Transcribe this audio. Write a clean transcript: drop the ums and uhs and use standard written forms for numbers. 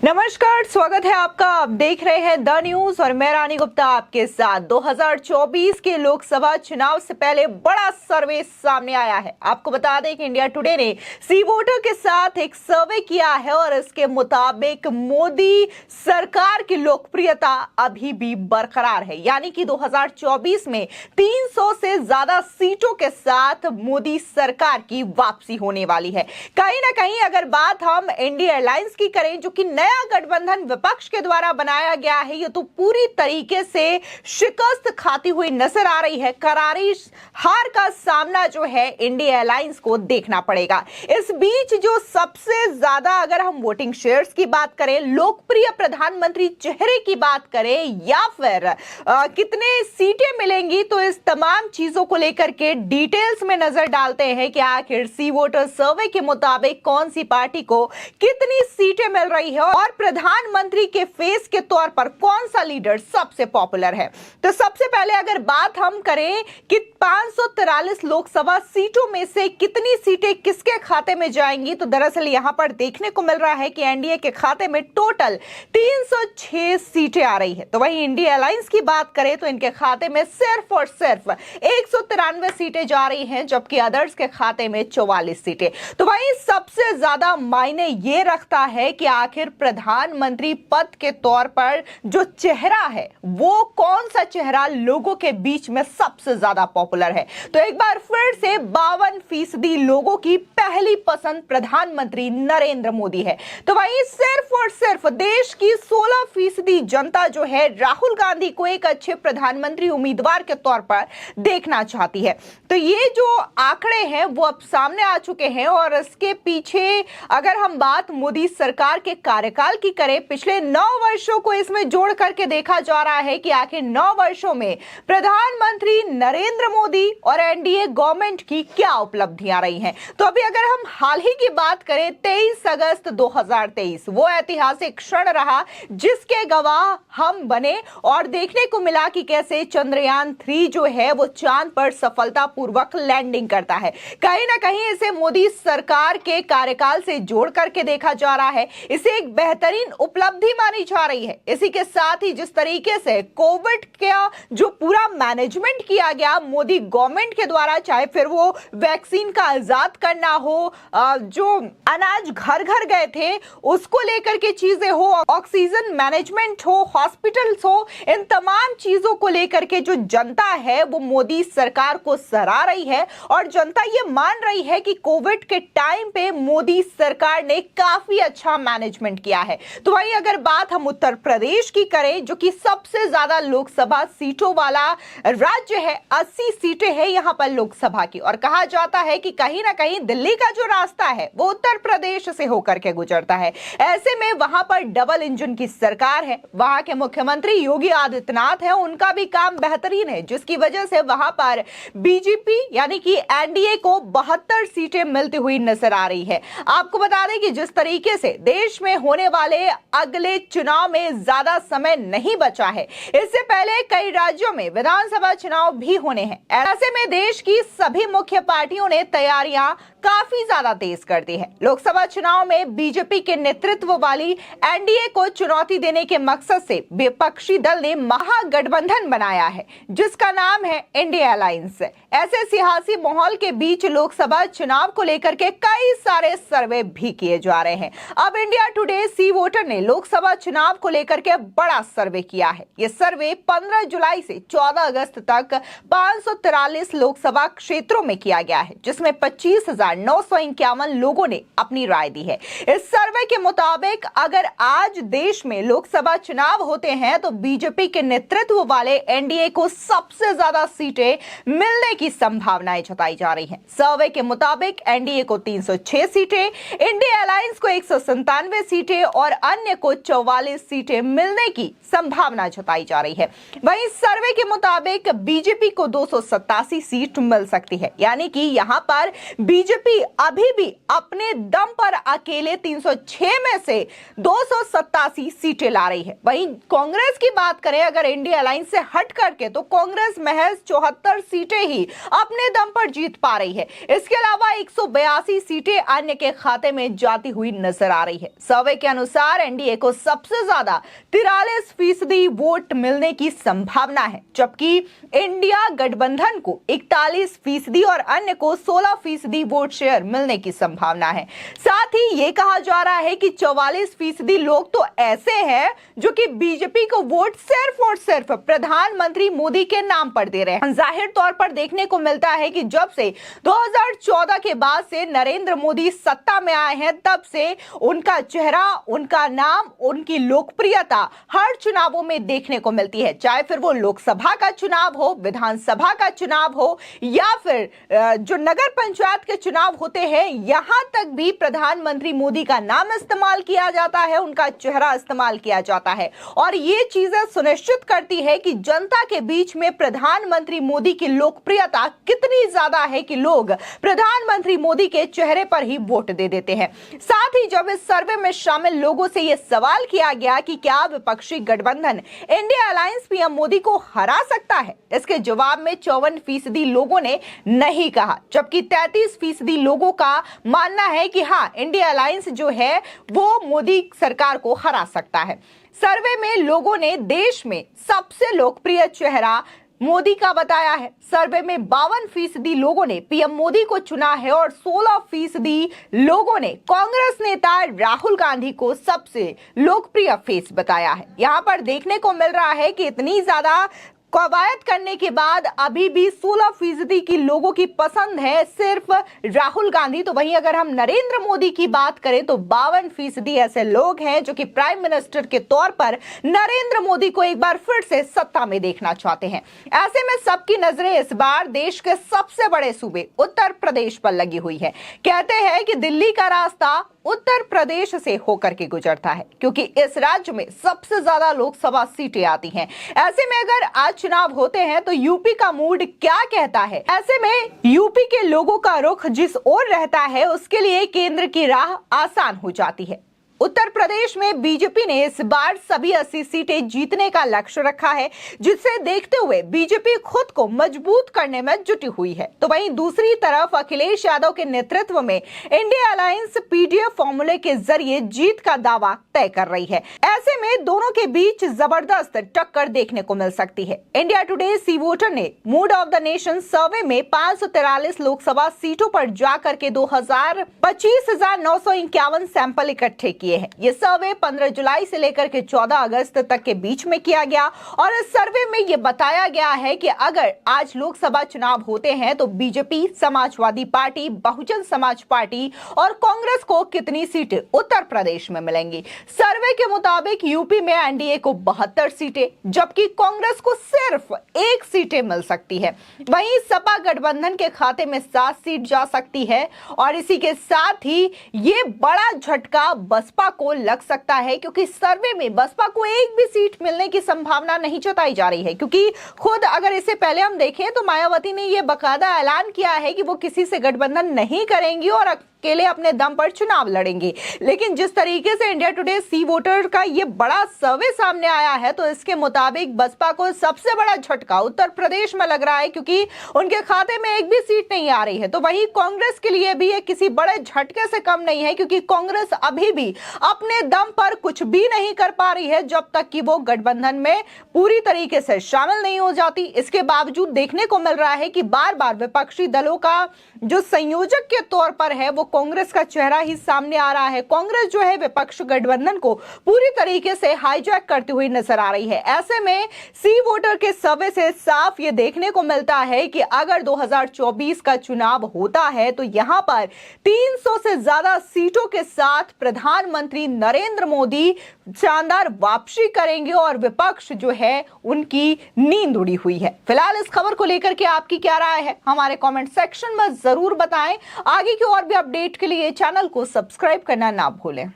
नमस्कार, स्वागत है आपका। आप देख रहे हैं द न्यूज और मैं रानी गुप्ता आपके साथ। 2024 के लोकसभा चुनाव से पहले बड़ा सर्वे सामने आया है। आपको बता दें कि इंडिया टुडे ने सी वोटर के साथ एक सर्वे किया है और इसके मुताबिक मोदी सरकार की लोकप्रियता अभी भी बरकरार है, यानी कि 2024 में 300 से ज्यादा सीटों के साथ मोदी सरकार की वापसी होने वाली है। कहीं ना कहीं अगर बात हम इंडिया एयरलाइंस की करें, जो कि नया गठबंधन विपक्ष के द्वारा बनाया गया है, ये तो पूरी तरीके से शिकस्त खाती हुई नजर आ रही है। करारी हार का सामना जो है इंडिया एयरलाइंस को देखना पड़ेगा। इस बीच जो सबसे ज्यादा अगर हम वोटिंग शेयर्स की बात करें, लोकप्रिय प्रधानमंत्री चेहरे की बात करें या फिर कितने सीटें मिलेंगी, तो इस तमाम चीजों को लेकर के डिटेल्स में नजर डालते हैं कि आखिर सी वोटर सर्वे के मुताबिक कौन सी पार्टी को कितनी सीटें मिल रही है और प्रधानमंत्री के फेस के तौर पर कौन सा लीडर सबसे पॉपुलर है। तो सबसे पहले अगर बात हम करें कि 543 लोकसभा सीटों में से कितनी सीटें किसके खाते में जाएंगी, तो दरअसल यहां पर देखने को मिल रहा है कि एनडीए के खाते में टोटल 306 सीटें आ रही है। तो वहीं इंडिया अलायंस की बात करें तो इनके खाते में सिर्फ और सिर्फ 193 सीटें जा रही हैं, जबकि अदर्स के खाते में 44 सीटें। तो वहीं सबसे ज्यादा मायने ये रखता है कि आखिर प्रधानमंत्री पद के तौर पर जो चेहरा है वो कौन सा चेहरा लोगों के बीच में सबसे ज्यादा पॉपुलर है। तो एक बार फिर से 52% लोगों की पहली पसंद प्रधानमंत्री नरेंद्र मोदी है। तो वहीं सिर्फ और सिर्फ देश की 16% जनता जो है राहुल गांधी को एक अच्छे प्रधानमंत्री उम्मीदवार के तौर पर देखना चाहती है। तो ये जो आंकड़े हैं वो अब सामने आ चुके हैं और इसके पीछे अगर हम बात मोदी सरकार के कार्यकाल की करें, पिछले 9 वर्षों को इसमें जोड़ करके देखा जा रहा है कि आखिर 9 वर्षों में प्रधानमंत्री नरेंद्र मोदी और एनडीए गवर्नमेंट की क्या उपलब्धियां रही हैं। तो अभी अगर हम हाल ही की बात करें, 23 अगस्त 2023 वो ऐतिहासिक क्षण रहा जिसके गवाह हम बने और देखने को मिला कि कैसे चंद्रयान 3 जो है वो चांद पर सफलतापूर्वक लैंडिंग करता है। कहीं ना कहीं इसे मोदी सरकार के कार्यकाल से जोड़ करके देखा जा रहा है, इसे एक बेहतरीन उपलब्धि मानी जा रही है। इसी के साथ ही जिस तरीके से कोविड का जो पूरा मैनेजमेंट किया गया मोदी गवर्नमेंट के द्वारा, चाहे फिर वो वैक्सीन का आजाद करना हो, जो अनाज घर घर गए थे उसको लेकर के चीजें हो, ऑक्सीजन मैनेजमेंट हो, हॉस्पिटल्स हो, इन तमाम चीजों को लेकर के जो जनता है वो मोदी सरकार को सराह रही है और जनता ये मान रही है कि कोविड के टाइम पे मोदी सरकार ने काफी अच्छा मैनेजमेंट किया है। तो वहीं अगर बात हम उत्तर प्रदेश की करें, जो कि सबसे ज्यादा लोकसभा सीटों वाला राज्य है, 80 सीटें हैं यहां पर लोकसभा की, और कहा जाता है कि कहीं ना कहीं दिल्ली का जो रास्ता है वो उत्तर प्रदेश से होकर के गुजरता है। ऐसे में वहां पर डबल इंजन की सरकार है, वहां के मुख्यमंत्री योगी आदित्यनाथ है, उनका भी काम बेहतरीन है, जिसकी वजह से वहां पर बीजेपी यानी कि एनडीए को 72 सीटें मिलती हुई नजर आ रही है। आपको बता दें कि जिस तरीके से देश में होने वाले अगले चुनाव में ज्यादा समय नहीं बचा है, इससे पहले कई राज्यों में विधानसभा चुनाव भी होने हैं। ऐसे में देश की सभी मुख्य पार्टियों ने तैयारियां काफी ज्यादा तेज कर दी है। लोकसभा चुनाव में बीजेपी के नेतृत्व वाली एनडीए को चुनौती देने के मकसद से विपक्षी दल ने महागठबंधन बनाया है, जिसका नाम है इंडिया अलायंस। ऐसे सियासी माहौल के बीच लोकसभा चुनाव को लेकर के कई सारे सर्वे भी किए जा रहे हैं। अब इंडिया टुडे सी वोटर ने लोकसभा चुनाव को लेकर के बड़ा सर्वे किया है। यह सर्वे 15 जुलाई से 14 अगस्त तक 543 लोकसभा क्षेत्रों में किया गया है, जिसमें 25,951 लोगों ने अपनी राय दी है। इस सर्वे के मुताबिक अगर आज देश में लोकसभा चुनाव होते हैं तो बीजेपी के नेतृत्व वाले एनडीए को सबसे ज्यादा सीटें मिलने की संभावनाएं जताई जा रही हैं। सर्वे के मुताबिक एनडीए को 306 सीटें, इंडिया अलायंस को 197 सीटें और अन्य को 44 सीटें मिलने की संभावना जताई जा रही है। वहीं सर्वे के मुताबिक बीजेपी को 287 सीट मिल सकती है, यानी कि यहां पर बीजेपी अभी भी अपने दम पर अकेले 306 में से 287 सीटें ला रही है। वहीं कांग्रेस की बात करें अगर इंडिया अलायंस से हट करके, तो कांग्रेस महज 74 सीटें ही अपने दम पर जीत पा रही है। इसके अलावा 182 सीटें अन्य के खाते में जाती हुई नजर आ रही है। सर्वे के अनुसार एनडीए को सबसे ज्यादा 43% वोट मिलने की संभावना है, जबकि इंडिया गठबंधन को 41% और अन्य को 16% वोट शेयर मिलने की संभावना है। साथ ही ये कहा जा रहा है कि 44% लोग तो ऐसे हैं जो कि बीजेपी को वोट सिर्फ और सिर्फ प्रधानमंत्री मोदी के नाम पर दे रहे हैं। जाहिर तौर पर देखने को मिलता है कि जब से 2014 के बाद से नरेंद्र मोदी सत्ता में आए हैं, तब से उनका चेहरा, उनका नाम, उनकी लोकप्रियता हर चुनावों में देखने को मिलती है। चाहे फिर वो लोकसभा का चुनाव हो, विधानसभा का चुनाव हो या फिर जो नगर पंचायत के चुनाव होते हैं, यहां तक भी प्रधानमंत्री मोदी का नाम इस्तेमाल किया जाता है, उनका चेहरा इस्तेमाल किया जाता है। और ये चीजें सुनिश्चित करती है कि जनता के बीच में प्रधानमंत्री मोदी की लोकप्रियता कितनी ज्यादा है कि लोग प्रधानमंत्री मोदी के चेहरे पर ही वोट दे देते हैं। साथ ही जब इस सर्वे में शामिल लोगों से यह सवाल किया गया कि क्या विपक्षी गठबंधन इंडिया अलायंस पीएम मोदी को हरा सकता है, इसके जवाब में 54% लोगों ने नहीं कहा, जबकि 33% लोगों का मानना है कि हाँ, इंडिया अलायंस जो है वो मोदी सरकार को हरा सकता है। सर्वे में लोगों ने देश में सबसे लोकप्रिय चेहरा मोदी का बताया है। सर्वे में 52% लोगों ने पीएम मोदी को चुना है और 16% लोगों ने कांग्रेस नेता राहुल गांधी को सबसे लोकप्रिय फेस बताया है। यहां पर देखने को मिल रहा है कि इतनी ज्यादा कवायद करने के बाद अभी भी 16% की लोगों की पसंद है सिर्फ राहुल गांधी। तो वहीं अगर हम नरेंद्र मोदी की बात करें तो 52% ऐसे लोग हैं जो कि प्राइम मिनिस्टर के तौर पर नरेंद्र मोदी को एक बार फिर से सत्ता में देखना चाहते हैं। ऐसे में सबकी नजरें इस बार देश के सबसे बड़े सूबे उत्तर प्रदेश पर लगी हुई है। कहते हैं कि दिल्ली का रास्ता उत्तर प्रदेश से होकर के गुजरता है, क्योंकि इस राज्य में सबसे ज्यादा लोकसभा सीटें आती हैं। ऐसे में अगर आज चुनाव होते हैं तो यूपी का मूड क्या कहता है? ऐसे में यूपी के लोगों का रुख जिस ओर रहता है उसके लिए केंद्र की राह आसान हो जाती है। उत्तर प्रदेश में बीजेपी ने इस बार सभी 80 सीटें जीतने का लक्ष्य रखा है, जिसे देखते हुए बीजेपी खुद को मजबूत करने में जुटी हुई है। तो वहीं दूसरी तरफ अखिलेश यादव के नेतृत्व में इंडिया अलायंस पीडीएफ फॉर्मूले के जरिए जीत का दावा तय कर रही है। ऐसे में दोनों के बीच जबरदस्त टक्कर देखने को मिल सकती है। इंडिया टुडे सी वोटर ने मूड ऑफ द नेशन सर्वे में 543 लोकसभा सीटों पर जाकर के 25,951 सैंपल इकट्ठे किए हैं। ये सर्वे 15 जुलाई से लेकर के 14 अगस्त तक के बीच में किया गया और इस सर्वे में ये बताया गया है कि अगर आज लोकसभा चुनाव होते हैं तो BJP, Samajwadi party, Bahujan Samaj party और कांग्रेस को कितनी सीटें उत्तर प्रदेश में मिलेंगी। सर्वे के मुताबिक यूपी में एनडीए को 72 सीटें, जबकि कांग्रेस को सिर्फ 1 सीटें मिल सकती है। वहीं सपा गठबंधन के खाते में 7 सीट जा सकती है और इसी के साथ ही ये बड़ा झटका बसपा को लग सकता है, क्योंकि सर्वे में बसपा को एक भी सीट मिलने की संभावना नहीं जताई जा रही है। क्योंकि खुद अगर इससे पहले हम देखें तो मायावती ने यह बकायदा ऐलान किया है कि वो किसी से गठबंधन नहीं करेंगी और अकेले अपने दम पर चुनाव लड़ेंगे। लेकिन जिस तरीके से इंडिया टुडे सी वोटर का ये बड़ा सर्वे सामने आया है तो इसके मुताबिक बसपा को सबसे बड़ा झटका उत्तर प्रदेश में लग रहा है, क्योंकि उनके खाते में एक भी सीट नहीं आ रही है। तो वहीं कांग्रेस के लिए भी ये किसी बड़े झटके से कम नहीं है, क्योंकि कांग्रेस अभी भी अपने दम पर कुछ भी नहीं कर पा रही है जब तक कि वो गठबंधन में पूरी तरीके से शामिल नहीं हो जाती। इसके बावजूद देखने को मिल रहा है कि बार बार विपक्षी दलों का जो संयोजक के तौर पर है वो कांग्रेस का चेहरा ही सामने आ रहा है। कांग्रेस जो है विपक्ष गठबंधन को पूरी तरीके से हाईजैक करती हुई नजर आ रही है। ऐसे में सी वोटर के सर्वे से साफ ये देखने को मिलता है कि अगर 2024 का चुनाव होता है तो यहां पर 300 से ज्यादा सीटों के साथ प्रधानमंत्री नरेंद्र मोदी शानदार वापसी करेंगे और विपक्ष जो है उनकी नींद उड़ी हुई है। फिलहाल इस खबर को लेकर के आपकी क्या राय है हमारे कमेंट सेक्शन में जरूर बताएं। आगे की और भी अपडेट के लिए चैनल को सब्सक्राइब करना ना भूलें।